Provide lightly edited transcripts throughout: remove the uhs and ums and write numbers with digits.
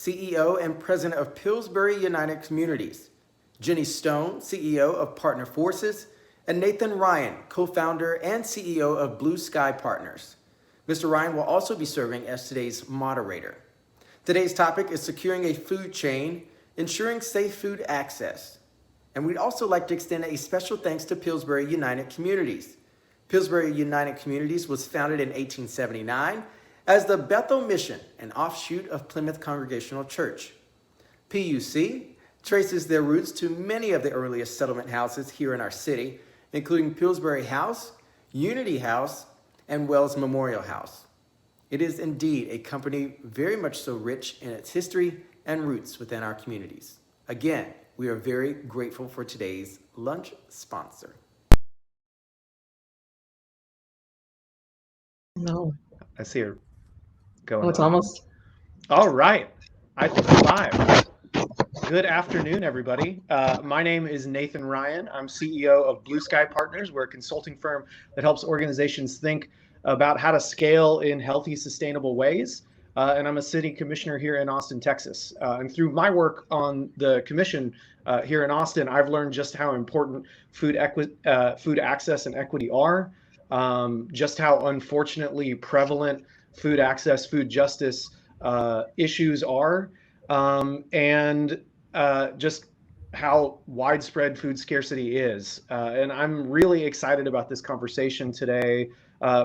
CEO and President of Pillsbury United Communities, Jenny Stone, CEO of Partner Forces, and Nathan Ryan, co-founder and CEO of Blue Sky Partners. Mr. Ryan will also be serving as today's moderator. Today's topic is securing a food chain, ensuring safe food access. And we'd also like to extend a special thanks to Pillsbury United Communities. Pillsbury United Communities was founded in 1879 as the Bethel Mission, an offshoot of Plymouth Congregational Church. PUC traces their roots to many of the earliest settlement houses here in our city, including Pillsbury House, Unity House, and Wells Memorial House. It is indeed a company very much so rich in its history and roots within our communities. Again, we are very grateful for today's lunch sponsor. No. I see her going. Oh, it's almost. All right. I think we're live. Good afternoon, everybody. My name is Nathan Ryan. I'm CEO of Blue Sky Partners. We're a consulting firm that helps organizations think about how to scale in healthy, sustainable ways. And I'm a city commissioner here in Austin, Texas. And through my work on the commission here in Austin, I've learned just how important food access and equity are, just how unfortunately prevalent food access, food justice issues are, and just how widespread food scarcity is. And I'm really excited about this conversation today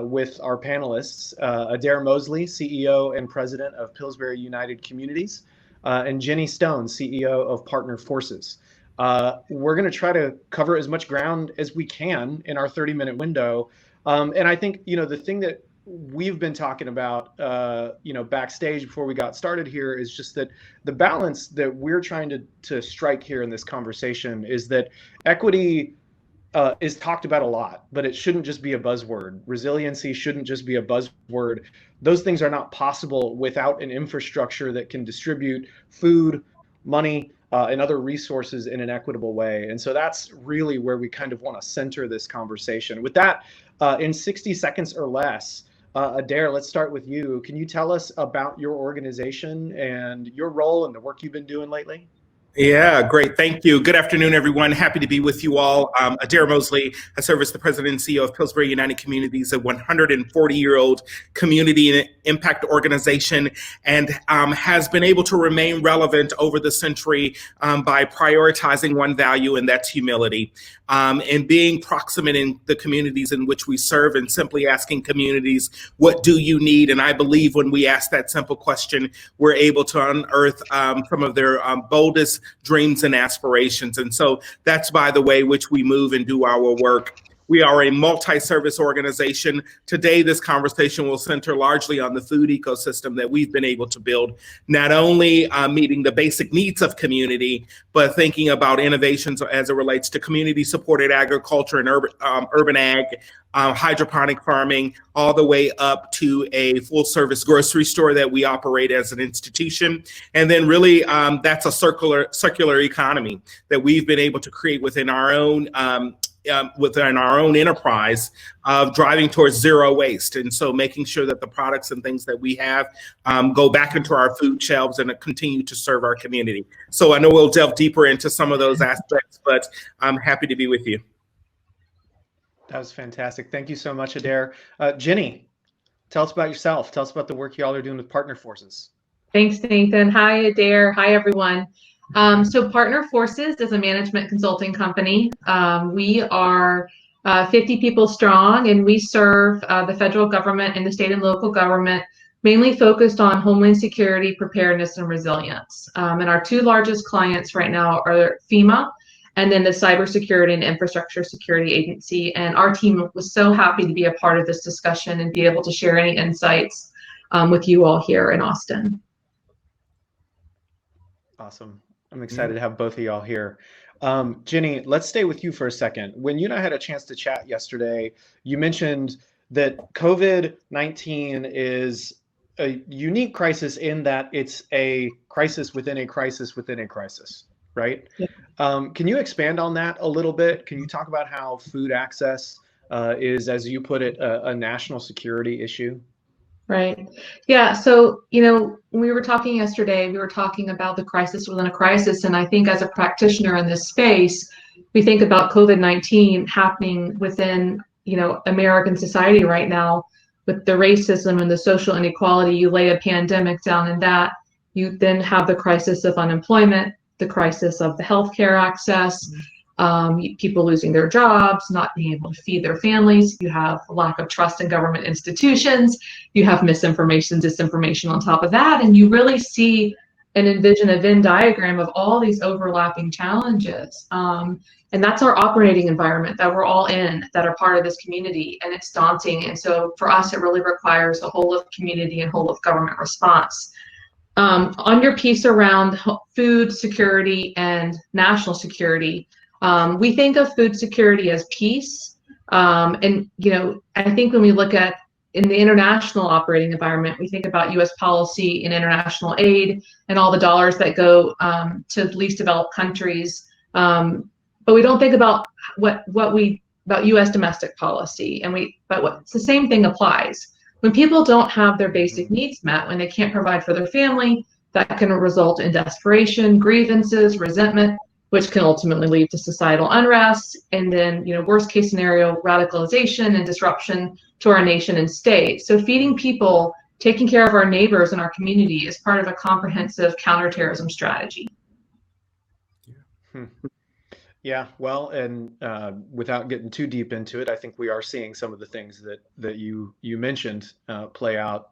with our panelists, Adair Mosley, CEO and President of Pillsbury United Communities, and Jenny Stone, CEO of Partner Forces. We're going to try to cover as much ground as we can in our 30-minute window. And I think, the thing that we've been talking about, backstage before we got started here is just that the balance that we're trying to strike here in this conversation is that equity is talked about a lot, but it shouldn't just be a buzzword. Resiliency shouldn't just be a buzzword. Those things are not possible without an infrastructure that can distribute food, money, and other resources in an equitable way. And so that's really where we kind of want to center this conversation. With that, in 60 seconds or less, Adair, let's start with you. Can you tell us about your organization and your role and the work you've been doing lately? Yeah, great. Thank you. Good afternoon, everyone. Happy to be with you all. Adair Mosley. I serve as the president and CEO of Pillsbury United Communities, a 140-year-old community and impact organization, and has been able to remain relevant over the century by prioritizing one value, and that's humility. And being proximate in the communities in which we serve and simply asking communities, what do you need? And I believe when we ask that simple question, we're able to unearth some of their boldest dreams and aspirations. And so that's by the way which we move and do our work. We are a multi-service organization. Today, this conversation will center largely on the food ecosystem that we've been able to build, not only meeting the basic needs of community, but thinking about innovations as it relates to community-supported agriculture and urban ag, hydroponic farming, all the way up to a full-service grocery store that we operate as an institution. And then really, that's a circular economy that we've been able to create within our own enterprise of driving towards zero waste. And so making sure that the products and things that we have go back into our food shelves and continue to serve our community. So I know we'll delve deeper into some of those aspects, but I'm happy to be with you. That was fantastic. Thank you so much, Adair. Jenny, tell us about yourself. Tell us about the work y'all are doing with Partner Forces. Thanks, Nathan. Hi, Adair. Hi, everyone. So Partner Forces is a management consulting company. We are 50 people strong, and we serve the federal government and the state and local government, mainly focused on homeland security, preparedness, and resilience. And our two largest clients right now are FEMA and then the Cybersecurity and Infrastructure Security Agency. And our team was so happy to be a part of this discussion and be able to share any insights with you all here in Austin. Awesome. I'm excited to have both of y'all here. Jenny, let's stay with you for a second. When you and I had a chance to chat yesterday, you mentioned that COVID-19 is a unique crisis in that it's a crisis within a crisis within a crisis, right? Yeah. Can you expand on that a little bit? Can you talk about how food access is, as you put it, a national security issue? Right. Yeah. So, when we were talking yesterday, we were talking about the crisis within a crisis. And I think as a practitioner in this space, we think about COVID-19 happening within, American society right now with the racism and the social inequality. You lay a pandemic down in that. You then have the crisis of unemployment, the crisis of the healthcare access, people losing their jobs, not being able to feed their families. You have a lack of trust in government institutions. You have misinformation, disinformation on top of that. And you really see and envision a Venn diagram of all these overlapping challenges. And that's our operating environment that we're all in, that are part of this community. And it's daunting. And so for us, it really requires a whole of community and whole of government response. On your piece around food security and national security, we think of food security as peace. And, I think when we look at in the international operating environment, we think about U.S. policy and international aid and all the dollars that go to least developed countries. But we don't think about about U.S. domestic policy. It's the same thing applies. When people don't have their basic needs met, when they can't provide for their family, that can result in desperation, grievances, resentment, which can ultimately lead to societal unrest, and then, worst case scenario, radicalization and disruption to our nation and state. So feeding people, taking care of our neighbors and our community is part of a comprehensive counterterrorism strategy. Yeah, well, and without getting too deep into it, I think we are seeing some of the things that you mentioned play out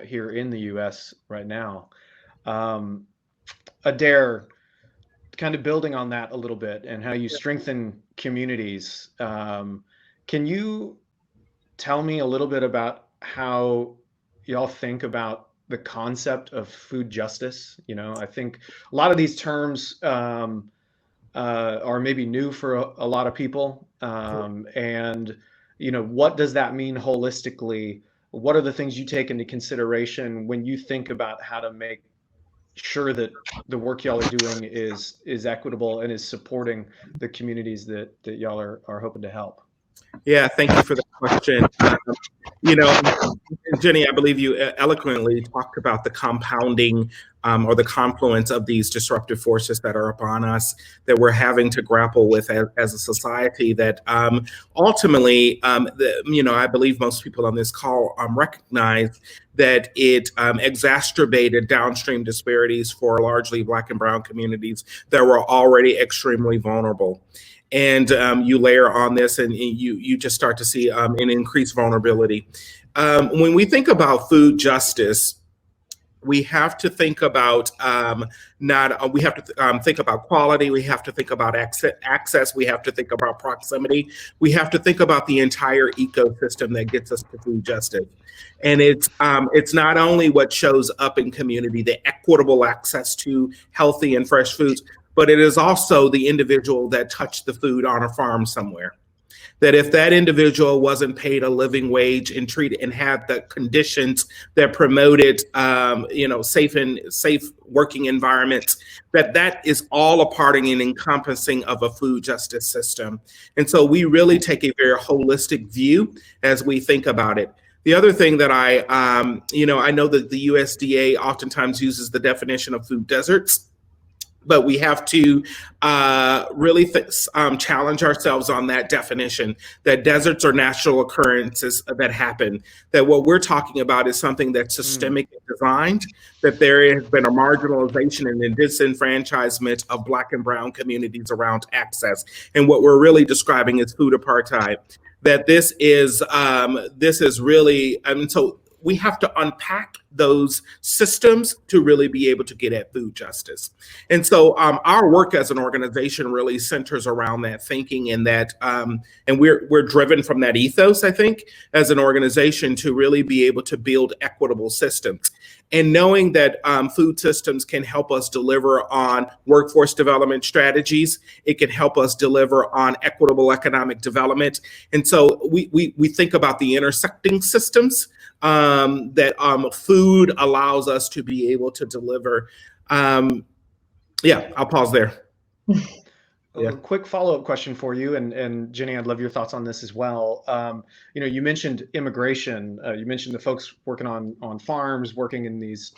here in the U.S. right now. Adair, kind of building on that a little bit and how you strengthen communities. Can you tell me a little bit about how y'all think about the concept of food justice? I think a lot of these terms are maybe new for a lot of people. And, what does that mean holistically? What are the things you take into consideration when you think about how to make sure that the work y'all are doing is equitable and is supporting the communities that y'all are hoping to help? Yeah, thank you for the question. Jenny, I believe you eloquently talked about the compounding or the confluence of these disruptive forces that are upon us that we're having to grapple with as a society that ultimately, I believe most people on this call recognize that it exacerbated downstream disparities for largely Black and Brown communities that were already extremely vulnerable. And you layer on this and you just start to see an increased vulnerability. When we think about food justice, we have to think about think about quality. We have to think about access. We have to think about proximity. We have to think about the entire ecosystem that gets us to food justice. And it's not only what shows up in community, the equitable access to healthy and fresh foods, but it is also the individual that touched the food on a farm somewhere. That if that individual wasn't paid a living wage and treated and had the conditions that promoted, safe working environments, that is all a part and encompassing of a food justice system. And so we really take a very holistic view as we think about it. The other thing that I know that the USDA oftentimes uses the definition of food deserts. But we have to really challenge ourselves on that definition, that deserts are natural occurrences that happen, that what we're talking about is something that's systemic and designed, that there has been a marginalization and a disenfranchisement of Black and Brown communities around access. And what we're really describing is food apartheid, that this is really, so we have to unpack those systems to really be able to get at food justice. And so our work as an organization really centers around that thinking and that, and we're driven from that ethos, I think, as an organization to really be able to build equitable systems. And knowing that food systems can help us deliver on workforce development strategies, it can help us deliver on equitable economic development. And so we think about the intersecting systems that food allows us to be able to deliver. I'll pause there. A quick follow-up question for you, and Jenny, I'd love your thoughts on this as well. You mentioned immigration. You mentioned the folks working on farms, working in these,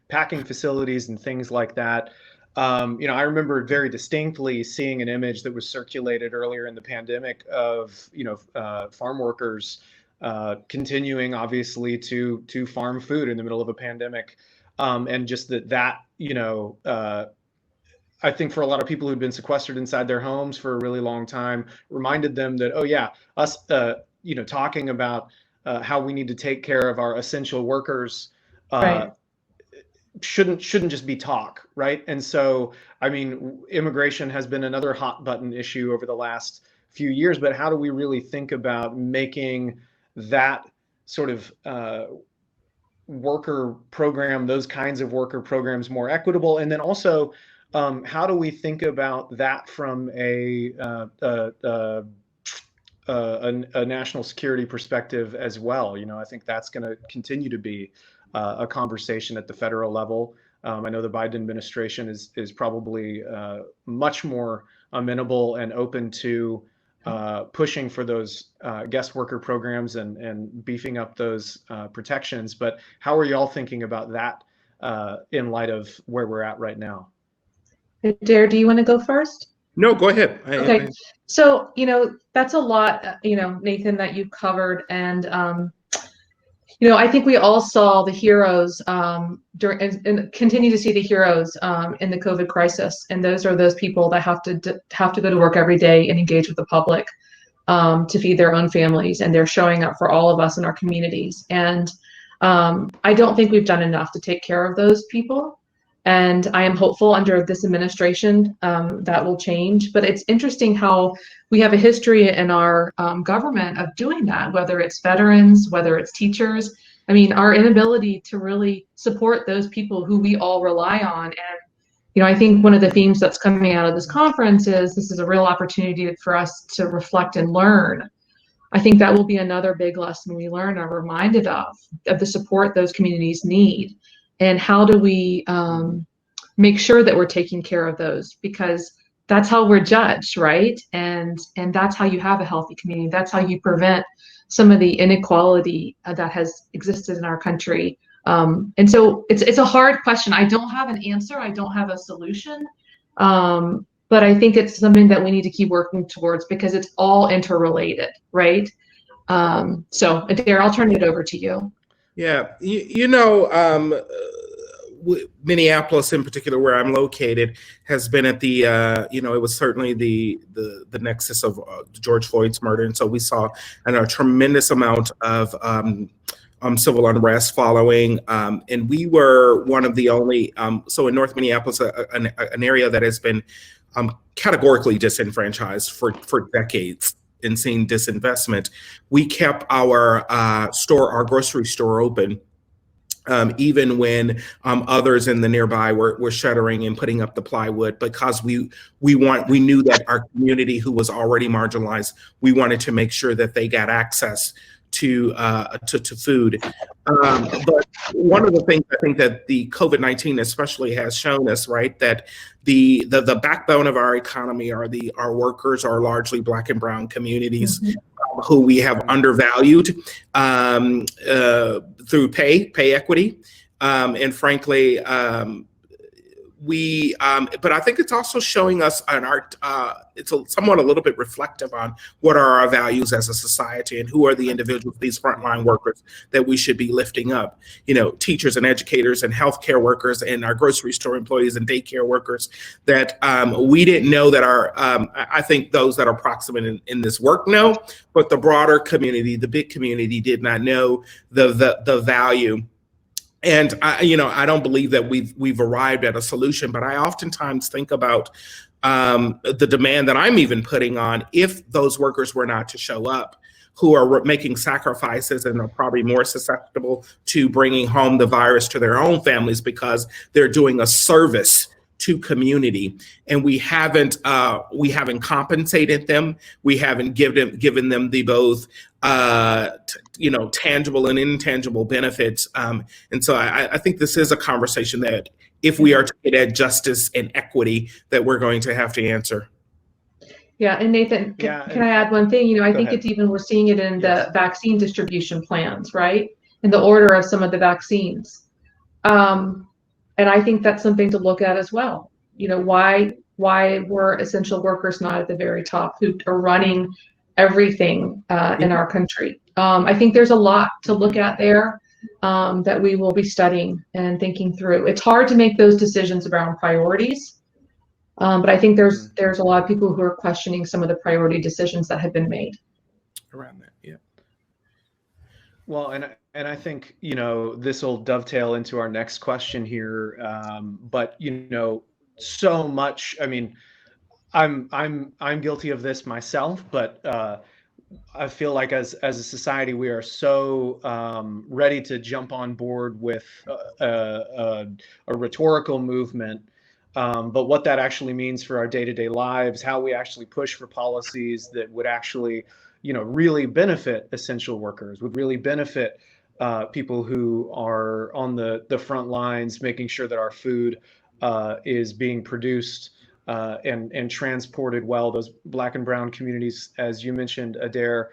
packing facilities and things like that. I remember very distinctly seeing an image that was circulated earlier in the pandemic of, farm workers continuing, obviously, to farm food in the middle of a pandemic, and just that. I think for a lot of people who'd been sequestered inside their homes for a really long time, reminded them that, oh yeah, us, talking about how we need to take care of our essential workers Right. shouldn't just be talk, right? And so, I mean, immigration has been another hot button issue over the last few years, but how do we really think about making that sort of worker program, those kinds of worker programs more equitable? And then also, how do we think about that from a national security perspective as well? I think that's going to continue to be a conversation at the federal level. I know the Biden administration is probably much more amenable and open to pushing for those guest worker programs and beefing up those protections. But how are you all thinking about that in light of where we're at right now? Dare, do you want to go first? No, go ahead. Okay. So, that's a lot, Nathan, that you've covered. And, I think we all saw the heroes during and continue to see the heroes in the COVID crisis. And those are those people that have to go to work every day and engage with the public to feed their own families. And they're showing up for all of us in our communities. And I don't think we've done enough to take care of those people. And I am hopeful under this administration that will change. But it's interesting how we have a history in our government of doing that, whether it's veterans, whether it's teachers. I mean, our inability to really support those people who we all rely on. And, I think one of the themes that's coming out of this conference is this is a real opportunity for us to reflect and learn. I think that will be another big lesson we learn and are reminded of the support those communities need. And how do we make sure that we're taking care of those? Because that's how we're judged, right? And that's how you have a healthy community. That's how you prevent some of the inequality that has existed in our country. And so it's a hard question. I don't have an answer. I don't have a solution. But I think it's something that we need to keep working towards because it's all interrelated, right? So Adair, I'll turn it over to you. Yeah, Minneapolis in particular, where I'm located, has been at the, it was certainly the nexus of George Floyd's murder. And so we saw a tremendous amount of civil unrest following. And we were one of the only, so in North Minneapolis, an area that has been categorically disenfranchised for decades. And seeing disinvestment, we kept our grocery store open, even when others in the nearby were shuttering and putting up the plywood, because we knew that our community, who was already marginalized, we wanted to make sure that they got access to food. But one of the things I think that the COVID-19 especially has shown us, right, that the backbone of our economy are workers, are largely Black and brown communities, who we have undervalued through pay equity, and frankly, but I think it's also showing us it's somewhat a little bit reflective on what are our values as a society and who are the individuals, these frontline workers that we should be lifting up. Teachers and educators and healthcare workers and our grocery store employees and daycare workers that we didn't know that I think those that are proximate in this work know, but the broader community, the big community, did not know the value. And I don't believe that we've arrived at a solution, but I oftentimes think about the demand that I'm even putting on if those workers were not to show up, who are making sacrifices and are probably more susceptible to bringing home the virus to their own families because they're doing a service to community, and we haven't compensated them. We haven't given them the both tangible and intangible benefits. And so I think this is a conversation that, if we are to get at justice and equity, that we're going to have to answer. Yeah, and Nathan, Yeah, can I add one thing? I go think ahead. it's even, we're seeing it in Yes. the vaccine distribution plans, right? In the order of some of the vaccines. And I think that's something to look at as well. Why were essential workers not at the very top who are running everything in our country? I think there's a lot to look at there that we will be studying and thinking through. It's hard to make those decisions around priorities. But I think there's a lot of people who are questioning some of the priority decisions that have been made around that. Yeah. Well, and I think this will dovetail into our next question here. But so much. I mean, I'm guilty of this myself, but I feel like as a society we are so ready to jump on board with a rhetorical movement. But what that actually means for our day-to-day lives, how we actually push for policies that would actually, really benefit essential workers, would really benefit people who are on the front lines, making sure that our food is being produced and transported well. Those Black and brown communities, as you mentioned, Adair,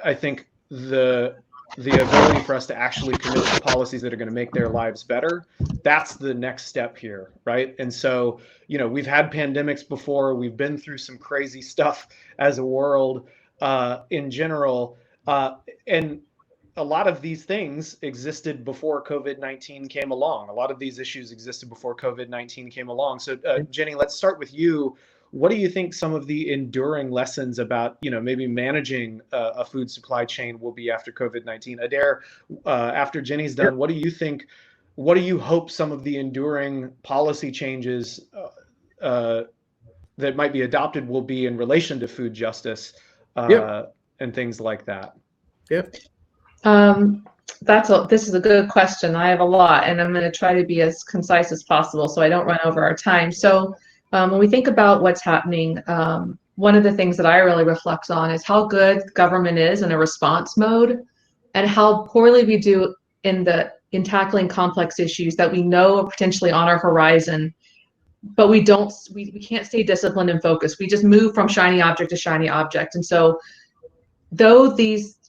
I think the ability for us to actually commit to policies that are going to make their lives better, that's the next step here, right? And so, we've had pandemics before, we've been through some crazy stuff as a world in general, and a lot of these things existed before COVID-19 came along. A lot of these issues existed before COVID-19 came along. So, Jenny, let's start with you. What do you think some of the enduring lessons about, maybe managing a food supply chain will be after COVID-19? Adair, after Jenny's done, what do you think? What do you hope some of the enduring policy changes that might be adopted will be in relation to food justice and things like that? Yep. This is a good question. I have a lot, and I'm going to try to be as concise as possible so I don't run over our time. So when we think about what's happening, one of the things that I really reflect on is how good government is in a response mode and how poorly we do in tackling complex issues that we know are potentially on our horizon, but we can't stay disciplined and focused. We just move from shiny object to shiny object. And so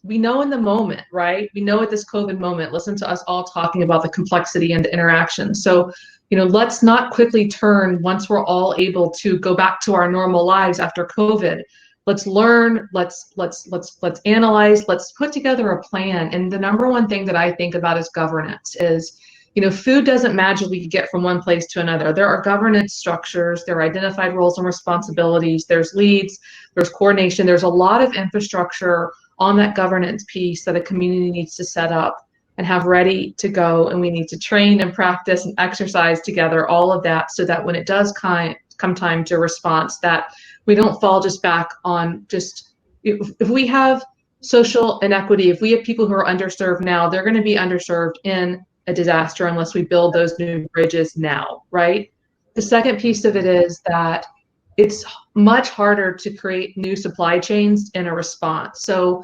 we know in the moment, right? We know at this COVID moment, listen to us all talking about the complexity and the interaction. So, let's not quickly turn once we're all able to go back to our normal lives after COVID. Let's learn, let's analyze, let's put together a plan. And the number one thing that I think about is governance is, food doesn't magically get from one place to another. There are governance structures, there are identified roles and responsibilities, there's leads, there's coordination, there's a lot of infrastructure on that governance piece that a community needs to set up and have ready to go. And we need to train and practice and exercise together all of that so that when it does come time to response, that we don't fall just back on if we have social inequity, if we have people who are underserved now, they're going to be underserved in a disaster unless we build those new bridges now, right? The second piece of it is that it's much harder to create new supply chains in a response. So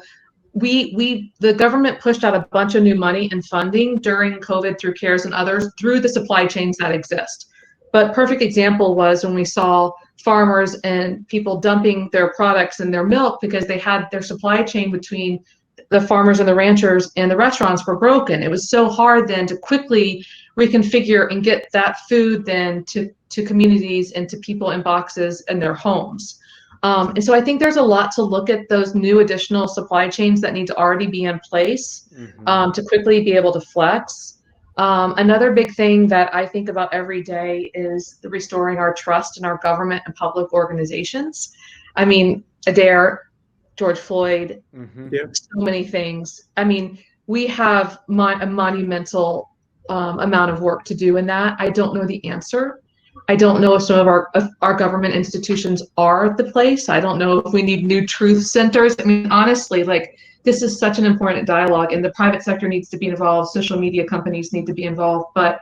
the government pushed out a bunch of new money and funding during COVID through CARES and others through the supply chains that exist. But perfect example was when we saw farmers and people dumping their products and their milk because they had their supply chain between the farmers and the ranchers and the restaurants were broken. It was so hard then to quickly reconfigure and get that food then to communities and to people in boxes in their homes. And so I think there's a lot to look at those new additional supply chains that need to already be in place to quickly be able to flex. Another big thing that I think about every day is restoring our trust in our government and public organizations. I mean, Adair, George Floyd, so many things. I mean, we have a monumental amount of work to do in that. I don't know the answer. I don't know if some of our government institutions are the place. I don't know if we need new truth centers. I mean, honestly, this is such an important dialogue, and the private sector needs to be involved. Social media companies need to be involved. But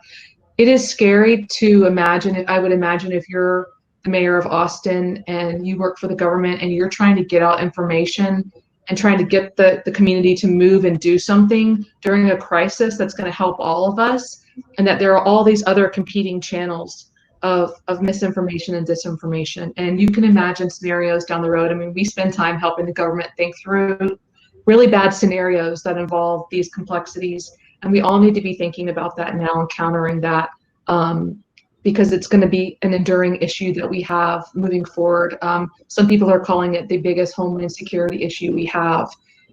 it is scary to imagine. I would imagine if you're the mayor of Austin and you work for the government and you're trying to get out information and trying to get the community to move and do something during a crisis that's going to help all of us, and that there are all these other competing channels of misinformation and disinformation. And you can imagine scenarios down the road. I mean, we spend time helping the government think through really bad scenarios that involve these complexities. And we all need to be thinking about that now and countering that, because it's going to be an enduring issue that we have moving forward. Some people are calling it the biggest homeland security issue we have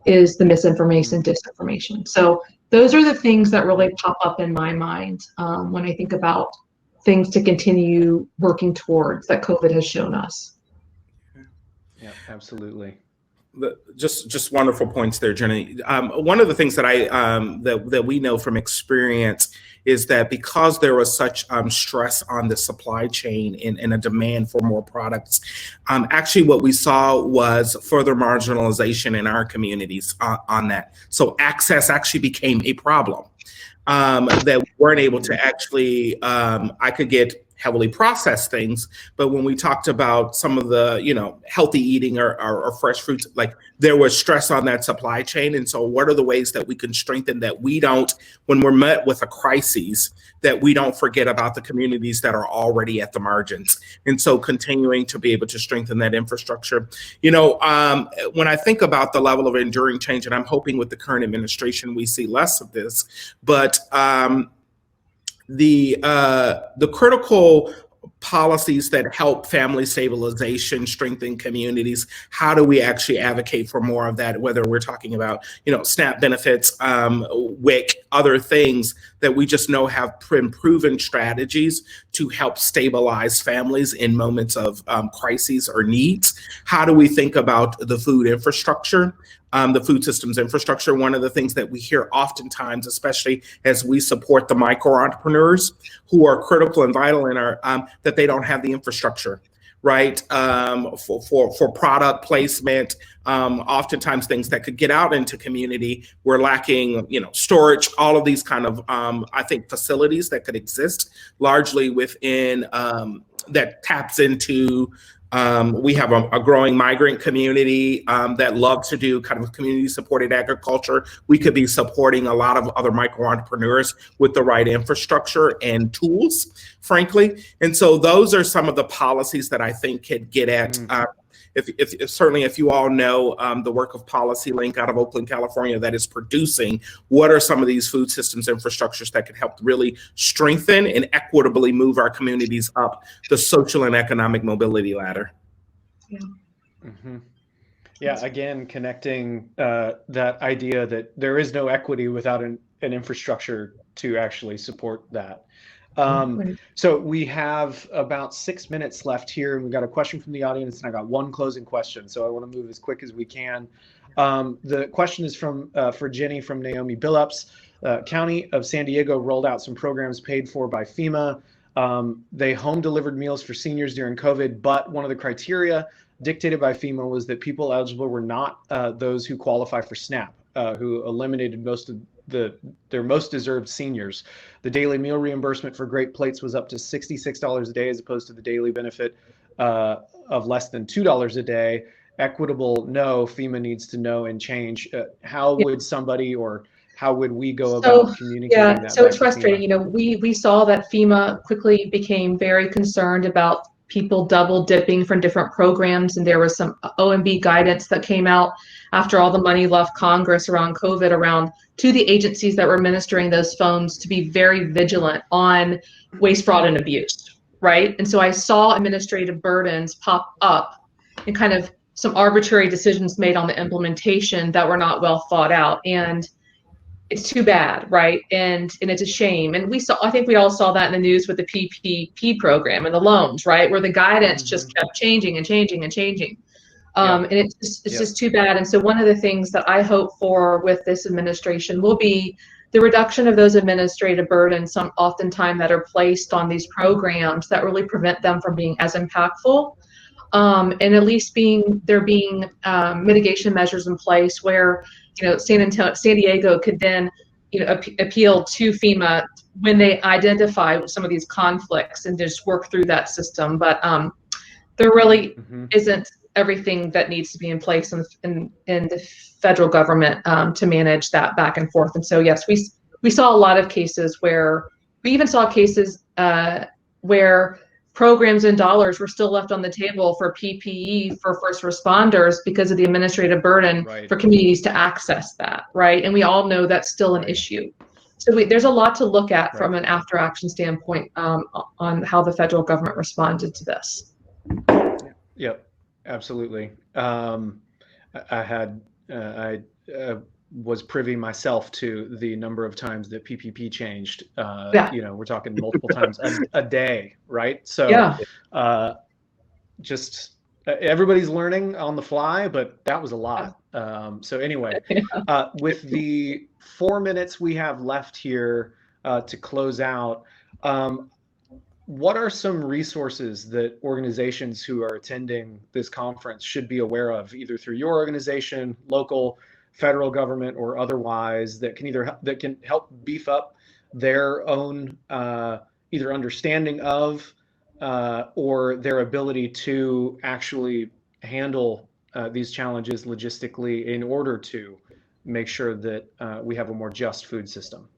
is the misinformation and disinformation. So those are the things that really pop up in my mind when I think about things to continue working towards that COVID has shown us. Yeah, absolutely. Just wonderful points there, Jenny. One of the things that that we know from experience is that because there was such stress on the supply chain and a demand for more products, actually what we saw was further marginalization in our communities on that. So access actually became a problem that we weren't able to actually, I could get heavily processed things, but when we talked about some of the, healthy eating or fresh fruits, like there was stress on that supply chain. And so what are the ways that we can strengthen that we don't, when we're met with a crisis, that we don't forget about the communities that are already at the margins. And so continuing to be able to strengthen that infrastructure. When I think about the level of enduring change, and I'm hoping with the current administration, we see less of this, but the critical policies that help family stabilization, strengthen communities, how do we actually advocate for more of that, whether we're talking about, SNAP benefits, WIC, other things that we just know have proven strategies to help stabilize families in moments of crises or needs. How do we think about the food infrastructure? The food systems infrastructure, one of the things that we hear oftentimes, especially as we support the micro entrepreneurs who are critical and vital in our, that they don't have the infrastructure, right? For product placement, oftentimes things that could get out into community, we're lacking, storage, all of these kind of, I think, facilities that could exist largely within, that taps into, we have a growing migrant community that love to do kind of community supported agriculture. We could be supporting a lot of other micro entrepreneurs with the right infrastructure and tools, frankly. And so those are some of the policies that I think could get at. If you all know the work of Policy Link out of Oakland, California, that is producing, what are some of these food systems infrastructures that could help really strengthen and equitably move our communities up the social and economic mobility ladder? Yeah. Mm-hmm. Yeah, again, connecting that idea that there is no equity without an infrastructure to actually support that. So we have about 6 minutes left here, and we've got a question from the audience, and I got one closing question. So I want to move as quick as we can. The question is for Jenny from Naomi Billups. County of San Diego rolled out some programs paid for by FEMA. They home delivered meals for seniors during COVID, but one of the criteria dictated by FEMA was that people eligible were not those who qualify for SNAP, who eliminated most of their most deserved seniors. The daily meal reimbursement for Great Plates was up to $66 a day as opposed to the daily benefit of less than $2 a day. Equitable, no. FEMA needs to know and change. How would somebody, or how would we go about communicating that? So it's frustrating. We saw that FEMA quickly became very concerned about people double dipping from different programs, and there was some OMB guidance that came out after all the money left Congress around COVID to the agencies that were administering those funds to be very vigilant on waste, fraud, and abuse, right? And so I saw administrative burdens pop up and kind of some arbitrary decisions made on the implementation that were not well thought out. And it's too bad, right? And it's a shame. And I think we all saw that in the news with the PPP program and the loans, right? Where the guidance just kept changing and changing and changing. And it's just too bad. And so one of the things that I hope for with this administration will be the reduction of those administrative burdens, oftentimes that are placed on these programs that really prevent them from being as impactful. And at least there being mitigation measures in place where, San Diego could then, appeal to FEMA when they identify some of these conflicts and just work through that system. But there really isn't everything that needs to be in place in the federal government to manage that back and forth. And so, yes, we saw a lot of cases where we even saw cases where programs and dollars were still left on the table for PPE for first responders because of the administrative burden for communities to access that, right? And we all know that's still an issue. So there's a lot to look at from an after action standpoint on how the federal government responded to this. Yep, absolutely. I was privy myself to the number of times that PPP changed. You know, we're talking multiple times a day, right? So just everybody's learning on the fly, but that was a lot. So anyway, with the 4 minutes we have left here to close out, what are some resources that organizations who are attending this conference should be aware of, either through your organization, local, federal government, or otherwise, that can help beef up their own either understanding of or their ability to actually handle these challenges logistically in order to make sure that we have a more just food system?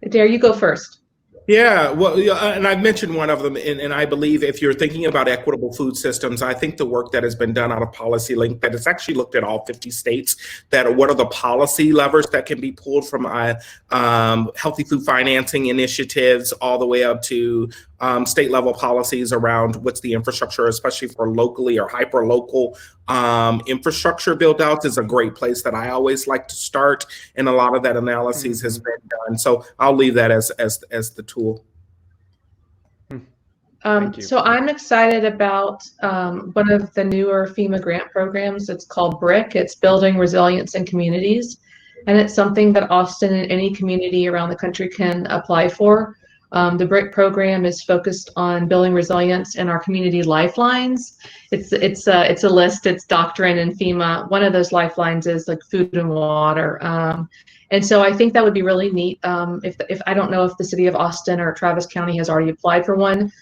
Dare, you go first. Yeah, well, and I've mentioned one of them, and I believe if you're thinking about equitable food systems, I think the work that has been done out of Policy Link, that it's actually looked at all 50 states, that what are the policy levers that can be pulled from healthy food financing initiatives all the way up to state level policies around what's the infrastructure, especially for locally or hyper local infrastructure build outs, is a great place that I always like to start. And a lot of that analysis has been done. So I'll leave that as the tool. So I'm excited about one of the newer FEMA grant programs. It's called BRIC. It's Building Resilience in Communities. And it's something that Austin and any community around the country can apply for. The BRIC program is focused on building resilience in our community lifelines. It's a list. It's doctrine and FEMA. One of those lifelines is like food and water. And so I think that would be really neat. If I don't know if the city of Austin or Travis County has already applied for one.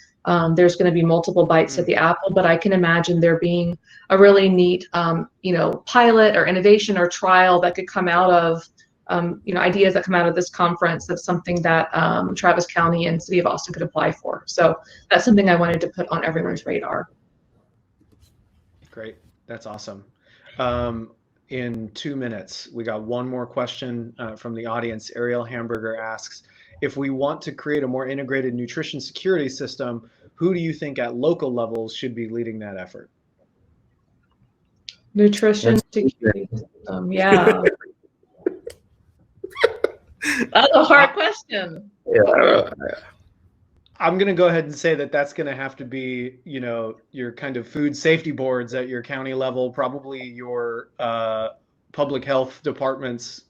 There's going to be multiple bites at the apple, but I can imagine there being a really neat, pilot or innovation or trial that could come out of ideas that come out of this conference. That's something that Travis County and City of Austin could apply for. So that's something I wanted to put on everyone's radar. Great. That's awesome. In 2 minutes, we got one more question from the audience. Ariel Hamburger asks, if we want to create a more integrated nutrition security system, who do you think at local levels should be leading that effort? Nutrition security system, yeah. That's a hard question. Yeah. I'm going to go ahead and say that that's going to have to be, your kind of food safety boards at your county level, probably your public health departments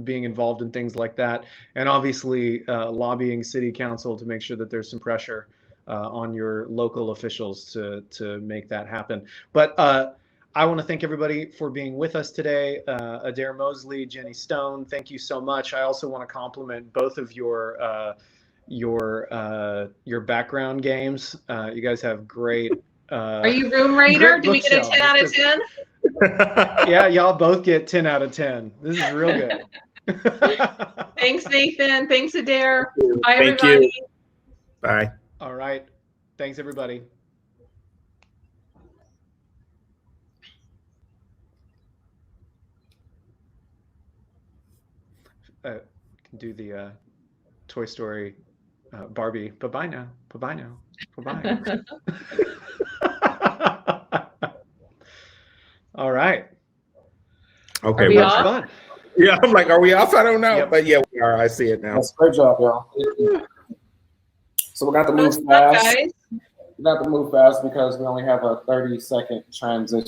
being involved in things like that, and obviously lobbying city council to make sure that there's some pressure on your local officials to make that happen. But I want to thank everybody for being with us today. Adair Mosley, Jenny Stone, thank you so much. I also want to compliment both of your background games. You guys have great. Are you room rater? Do we get a 10 out of 10? Yeah, y'all both get 10 out of 10. This is real good. Thanks, Nathan. Thanks, Adair. Bye, Thank everybody. you. Bye. All right. Thanks, everybody. Can do the Toy Story Barbie. Bye-bye now. Bye-bye now. Bye-bye. All right. Okay. Are we off? Fun. Yeah, I'm like, are we off? I don't know. Yep. But yeah, we are. I see it now. That's a great job, y'all. So we're going to have to move fast. We're going to have to move fast because we only have a 30-second transition.